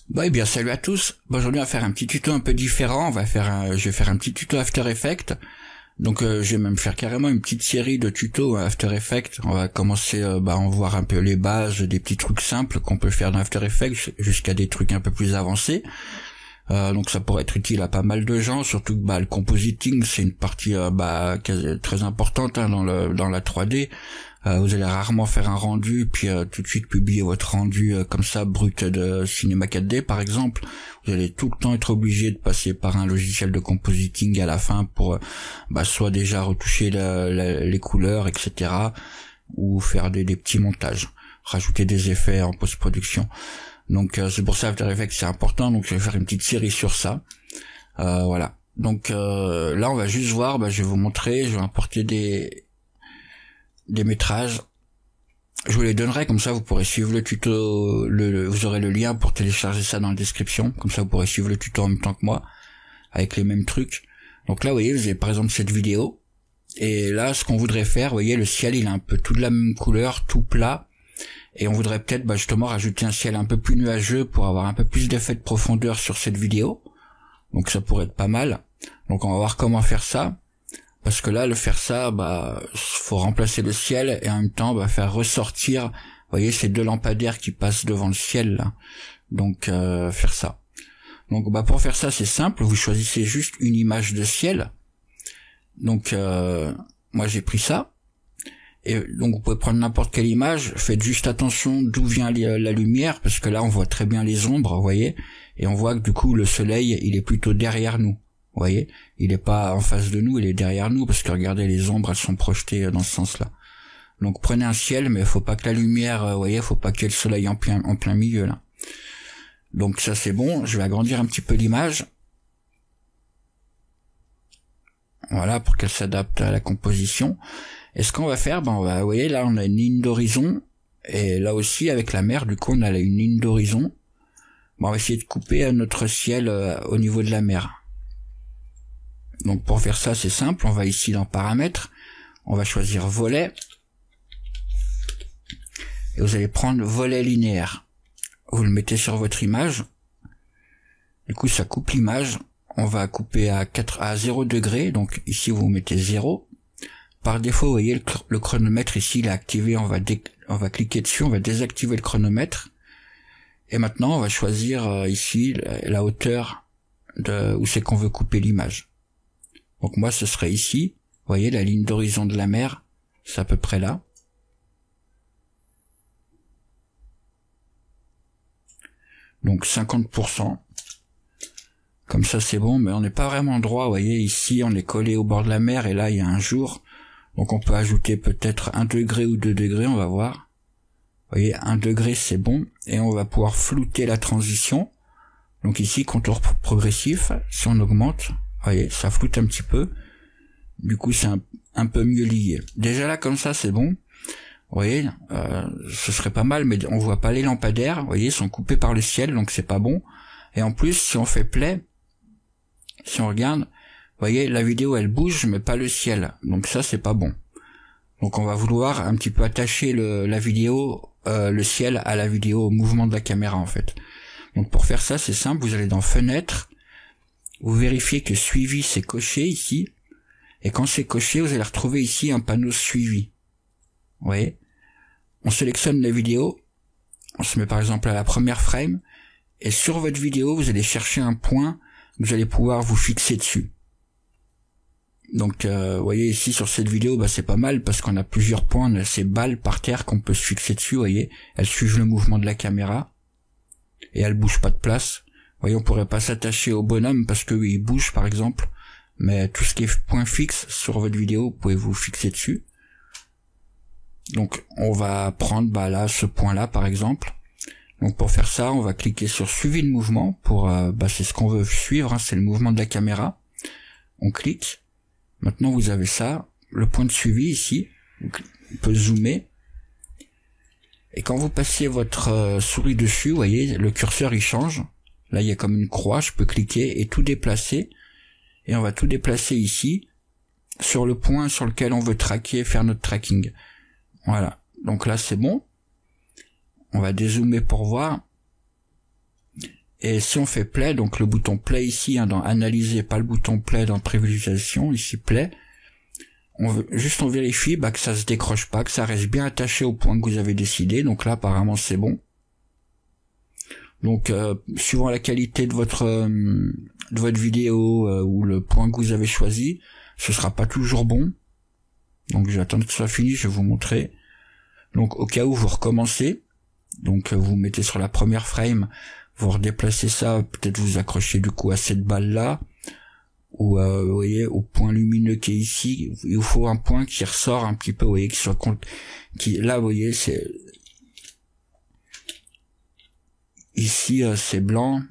Bon, eh bien, salut à tous. Bon, aujourd'hui, on va faire un petit tuto un peu différent. Je vais faire un petit tuto After Effects. Donc, je vais même faire carrément une petite série de tutos After Effects. On va commencer, en voir un peu les bases, des petits trucs simples qu'on peut faire dans After Effects, jusqu'à des trucs un peu plus avancés. Donc, ça pourrait être utile à pas mal de gens, surtout que le compositing, c'est une partie très importante dans la 3D. Vous allez rarement faire un rendu puis tout de suite publier votre rendu comme ça brut de Cinema 4D par exemple. Vous allez tout le temps être obligé de passer par un logiciel de compositing à la fin pour soit déjà retoucher les couleurs, etc., ou faire des petits montages, rajouter des effets en post-production. Donc c'est pour ça After Effects c'est important. Donc je vais faire une petite série sur ça. Voilà. Donc là on va juste voir, je vais vous montrer, je vais importer des métrages. Je vous les donnerai, comme ça vous pourrez suivre le tuto, vous aurez le lien pour télécharger ça dans la description, comme ça vous pourrez suivre le tuto en même temps que moi, avec les mêmes trucs. Donc là vous voyez, vous avez par exemple cette vidéo, et là ce qu'on voudrait faire, vous voyez le ciel il est un peu tout de la même couleur, tout plat, et on voudrait peut-être justement rajouter un ciel un peu plus nuageux pour avoir un peu plus d'effet de profondeur sur cette vidéo. Donc ça pourrait être pas mal. Donc on va voir comment faire ça. Parce que là, faire ça, faut remplacer le ciel et en même temps, faire ressortir, vous voyez, ces deux lampadaires qui passent devant le ciel, là. Donc, faire ça. Donc, pour faire ça, c'est simple. Vous choisissez juste une image de ciel. Donc, moi, j'ai pris ça. Et donc, vous pouvez prendre n'importe quelle image. Faites juste attention d'où vient la lumière, parce que là, on voit très bien les ombres, vous voyez. Et on voit que du coup, le soleil, il est plutôt derrière nous. Vous voyez, il est pas en face de nous, il est derrière nous, parce que regardez, les ombres, elles sont projetées dans ce sens-là. Donc prenez un ciel, mais faut pas que la lumière, vous voyez, faut pas qu'il y ait le soleil en plein milieu, là. Donc ça c'est bon, je vais agrandir un petit peu l'image. Voilà, pour qu'elle s'adapte à la composition. Et ce qu'on va faire, vous voyez, là on a une ligne d'horizon, et là aussi, avec la mer, du coup, on a une ligne d'horizon. On va essayer de couper notre ciel au niveau de la mer. Donc pour faire ça c'est simple, on va ici dans paramètres, on va choisir volet, et vous allez prendre volet linéaire. Vous le mettez sur votre image, du coup ça coupe l'image, on va couper à 0 degré, donc ici vous mettez 0. Par défaut vous voyez le chronomètre ici il est activé, on va cliquer dessus, on va désactiver le chronomètre, et maintenant on va choisir ici la hauteur où c'est qu'on veut couper l'image. Donc moi ce serait ici, vous voyez la ligne d'horizon de la mer, c'est à peu près là. Donc 50%. Comme ça c'est bon, mais on n'est pas vraiment droit, vous voyez, ici on est collé au bord de la mer et là il y a un jour. Donc on peut ajouter peut-être 1 degré ou 2 degrés, on va voir. Vous voyez, 1 degré c'est bon, et on va pouvoir flouter la transition. Donc ici, contour progressif, si on augmente, vous voyez, ça floute un petit peu. Du coup, c'est un peu mieux lié. Déjà là, comme ça, c'est bon. Vous voyez, ce serait pas mal, mais on voit pas les lampadaires. Vous voyez, ils sont coupés par le ciel, donc c'est pas bon. Et en plus, si on fait play, si on regarde, vous voyez, la vidéo, elle bouge, mais pas le ciel. Donc ça, c'est pas bon. Donc on va vouloir un petit peu attacher la vidéo, le ciel à la vidéo, au mouvement de la caméra, en fait. Donc pour faire ça, c'est simple, vous allez dans Fenêtre, vous vérifiez que Suivi c'est coché ici, et quand c'est coché, vous allez retrouver ici un panneau Suivi. Vous voyez, on sélectionne la vidéo, on se met par exemple à la première frame, et sur votre vidéo, vous allez chercher un point, vous allez pouvoir vous fixer dessus. Donc vous voyez ici sur cette vidéo, c'est pas mal, parce qu'on a plusieurs points, on a ces balles par terre qu'on peut se fixer dessus, vous voyez, elles suivent le mouvement de la caméra, et elles bougent pas de place. Vous voyez, on pourrait pas s'attacher au bonhomme parce que il bouge par exemple, mais tout ce qui est point fixe sur votre vidéo, vous pouvez vous fixer dessus. Donc on va prendre là ce point là par exemple. Donc pour faire ça, on va cliquer sur suivi de mouvement pour c'est ce qu'on veut suivre, c'est le mouvement de la caméra. On clique. Maintenant vous avez ça, le point de suivi ici. Donc, on peut zoomer. Et quand vous passez votre souris dessus, vous voyez, le curseur il change. Là, il y a comme une croix, je peux cliquer et tout déplacer. Et on va tout déplacer ici, sur le point sur lequel on veut faire notre tracking. Voilà. Donc là, c'est bon. On va dézoomer pour voir. Et si on fait play, donc le bouton play ici, dans analyser, pas le bouton play dans prévisualisation, ici play, on vérifie que ça se décroche pas, que ça reste bien attaché au point que vous avez décidé. Donc là apparemment c'est bon. Donc suivant la qualité de votre vidéo ou le point que vous avez choisi, ce sera pas toujours bon. Donc j'attends que ce soit fini, je vais vous montrer. Donc au cas où vous recommencez, donc vous mettez sur la première frame, vous redéplacez ça, peut-être vous accrochez du coup à cette balle là, ou vous voyez au point lumineux qui est ici, il vous faut un point qui ressort un petit peu, vous voyez, qui là vous voyez c'est ici c'est blanc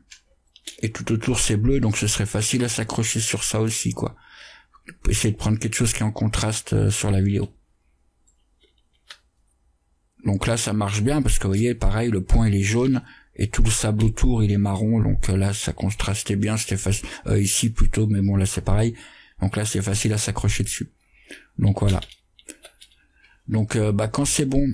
et tout autour c'est bleu, donc ce serait facile à s'accrocher sur ça aussi quoi. Essayez de prendre quelque chose qui est en contraste sur la vidéo. Donc là ça marche bien parce que vous voyez pareil le point il est jaune et tout le sable autour il est marron, donc là ça contrastait bien, c'était facile ici plutôt, mais bon là c'est pareil, donc là c'est facile à s'accrocher dessus. Donc voilà. Donc quand c'est bon,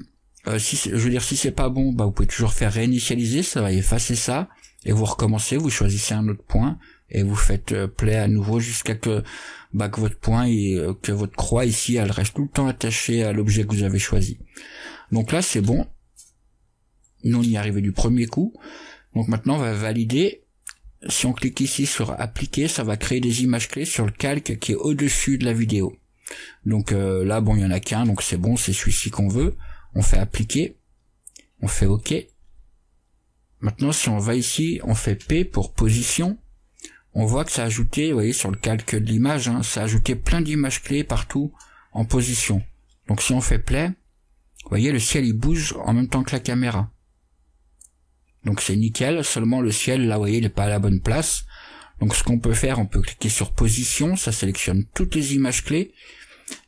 si c'est pas bon, vous pouvez toujours faire réinitialiser, ça va effacer ça et vous recommencez, vous choisissez un autre point et vous faites play à nouveau jusqu'à que votre point et que votre croix ici elle reste tout le temps attachée à l'objet que vous avez choisi. Donc là c'est bon. Nous on y est arrivé du premier coup. Donc maintenant on va valider. Si on clique ici sur appliquer, ça va créer des images clés sur le calque qui est au-dessus de la vidéo. Donc là il y en a qu'un, donc c'est bon, c'est celui-ci qu'on veut. On fait appliquer, on fait OK. Maintenant si on va ici, on fait P pour position. On voit que ça a ajouté, vous voyez sur le calque de l'image, ça a ajouté plein d'images clés partout en position. Donc si on fait play, vous voyez le ciel il bouge en même temps que la caméra. Donc c'est nickel, seulement le ciel là vous voyez il n'est pas à la bonne place. Donc ce qu'on peut faire, on peut cliquer sur position, ça sélectionne toutes les images clés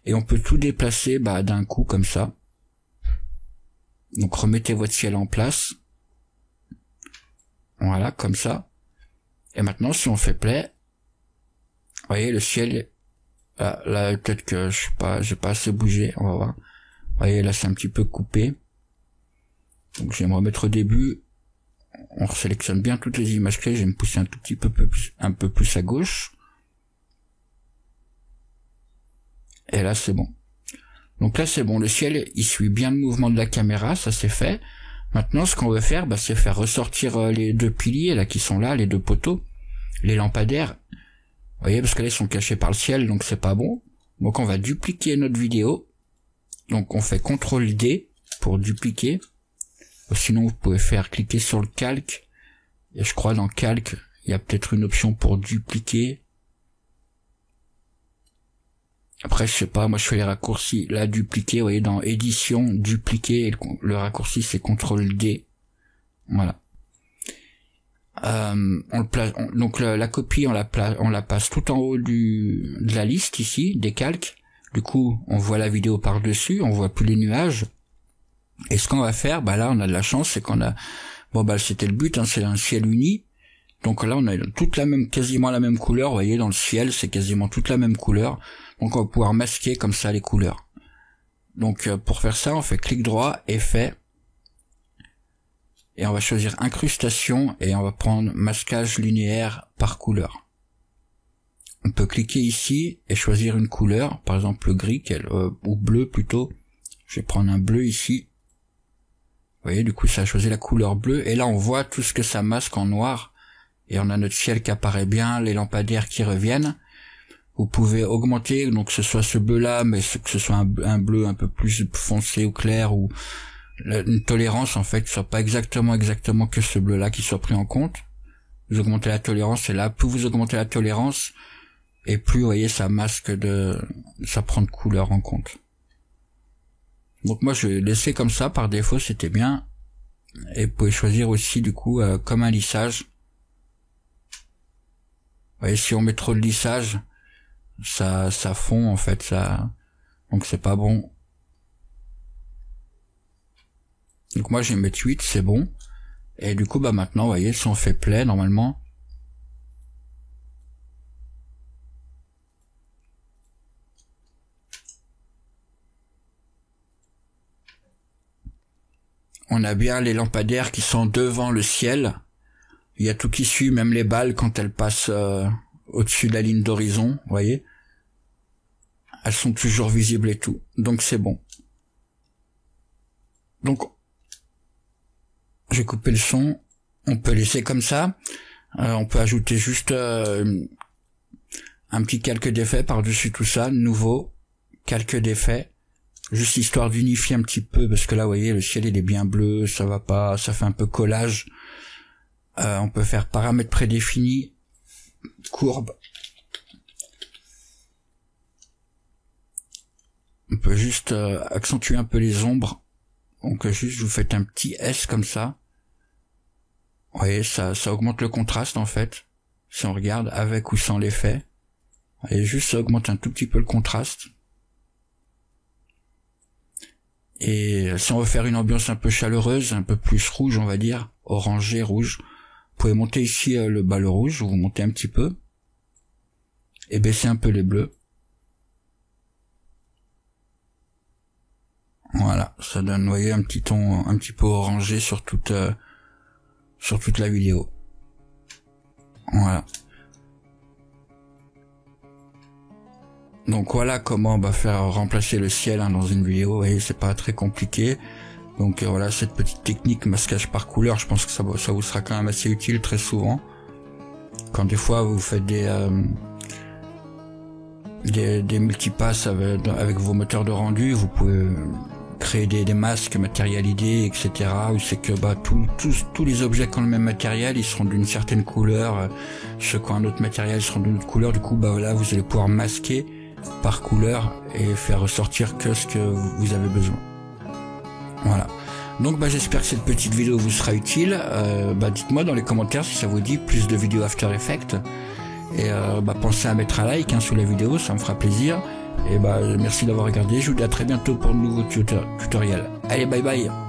et on peut tout déplacer d'un coup comme ça. Donc remettez votre ciel en place. Voilà, comme ça. Et maintenant si on fait play, vous voyez le ciel, là peut-être que j'ai pas assez bougé, on va voir. Vous voyez là c'est un petit peu coupé. Donc je vais me remettre au début. On sélectionne bien toutes les images clés, je vais me pousser un tout petit peu un peu plus à gauche. Et là c'est bon. Donc là c'est bon, le ciel il suit bien le mouvement de la caméra, ça c'est fait. Maintenant ce qu'on veut faire, c'est faire ressortir les deux piliers là qui sont là, les deux poteaux, les lampadaires. Vous voyez, parce que là ils sont cachés par le ciel, donc c'est pas bon. Donc on va dupliquer notre vidéo. Donc on fait CTRL D pour dupliquer. Sinon vous pouvez faire cliquer sur le calque. Et je crois dans calque, il y a peut-être une option pour dupliquer. Après je sais pas, moi je fais les raccourcis. Là dupliquer, vous voyez dans édition, dupliquer, et le raccourci c'est CTRL D. Voilà. On le place, donc la copie on la passe tout en haut de la liste ici, des calques. Du coup on voit la vidéo par dessus, on voit plus les nuages. Et ce qu'on va faire, là on a de la chance, c'est qu'on a, c'était le but, c'est un ciel uni. Donc là on a quasiment la même couleur, vous voyez dans le ciel c'est quasiment toute la même couleur. Donc on va pouvoir masquer comme ça les couleurs. Donc pour faire ça on fait clic droit, effet, et on va choisir incrustation et on va prendre masquage linéaire par couleur. On peut cliquer ici et choisir une couleur, par exemple le gris ou bleu plutôt. Je vais prendre un bleu ici. Vous voyez, du coup, ça a choisi la couleur bleue. Et là, on voit tout ce que ça masque en noir. Et on a notre ciel qui apparaît bien, les lampadaires qui reviennent. Vous pouvez augmenter, donc que ce soit ce bleu-là, mais que ce soit un bleu un peu plus foncé ou clair, ou une tolérance, en fait, que ce soit pas exactement que ce bleu-là qui soit pris en compte. Vous augmentez la tolérance, et là, plus vous augmentez la tolérance, et plus, vous voyez, ça masque ça prend de couleur en compte. Donc moi je vais laisser comme ça par défaut, c'était bien. Et vous pouvez choisir aussi du coup comme un lissage. Vous voyez, si on met trop de lissage, ça fond en fait, donc c'est pas bon. Donc moi je vais mettre 8, c'est bon. Et du coup maintenant vous voyez, si on fait play normalement, on a bien les lampadaires qui sont devant le ciel. Il y a tout qui suit, même les balles quand elles passent au-dessus de la ligne d'horizon, vous voyez. Elles sont toujours visibles et tout. Donc c'est bon. Donc, j'ai coupé le son. On peut laisser comme ça. On peut ajouter juste un petit calque d'effet par-dessus tout ça. Nouveau calque d'effet. Juste histoire d'unifier un petit peu, parce que là, vous voyez, le ciel il est bien bleu, ça va pas, ça fait un peu collage. On peut faire paramètres prédéfinis, courbe. On peut juste accentuer un peu les ombres. Donc juste vous faites un petit S comme ça. Vous voyez, ça augmente le contraste en fait. Si on regarde avec ou sans l'effet. Vous voyez, juste ça augmente un tout petit peu le contraste. Et si on veut faire une ambiance un peu chaleureuse, un peu plus rouge on va dire, orangé, rouge, vous pouvez monter ici le rouge, vous montez un petit peu. Et baisser un peu les bleus. Voilà, ça donne, vous voyez, un petit ton un petit peu orangé sur toute la vidéo. Voilà. Donc voilà comment faire remplacer le ciel dans une vidéo. Vous voyez, c'est pas très compliqué. Donc voilà, cette petite technique masquage par couleur, je pense que ça vous sera quand même assez utile très souvent. Quand des fois vous faites des multipasses avec vos moteurs de rendu, vous pouvez créer des masques matérialisés, etc. Où c'est que tous les objets qui ont le même matériel, ils seront d'une certaine couleur, ceux qui ont un autre matériel seront d'une autre couleur. Du coup, là, vous allez pouvoir masquer par couleur et faire ressortir que ce que vous avez besoin. Voilà. Donc j'espère que cette petite vidéo vous sera utile. Dites-moi dans les commentaires si ça vous dit plus de vidéos After Effects. Et pensez à mettre un like sous la vidéo, ça me fera plaisir. Et merci d'avoir regardé, je vous dis à très bientôt pour de nouveaux tutoriels. Allez, bye bye.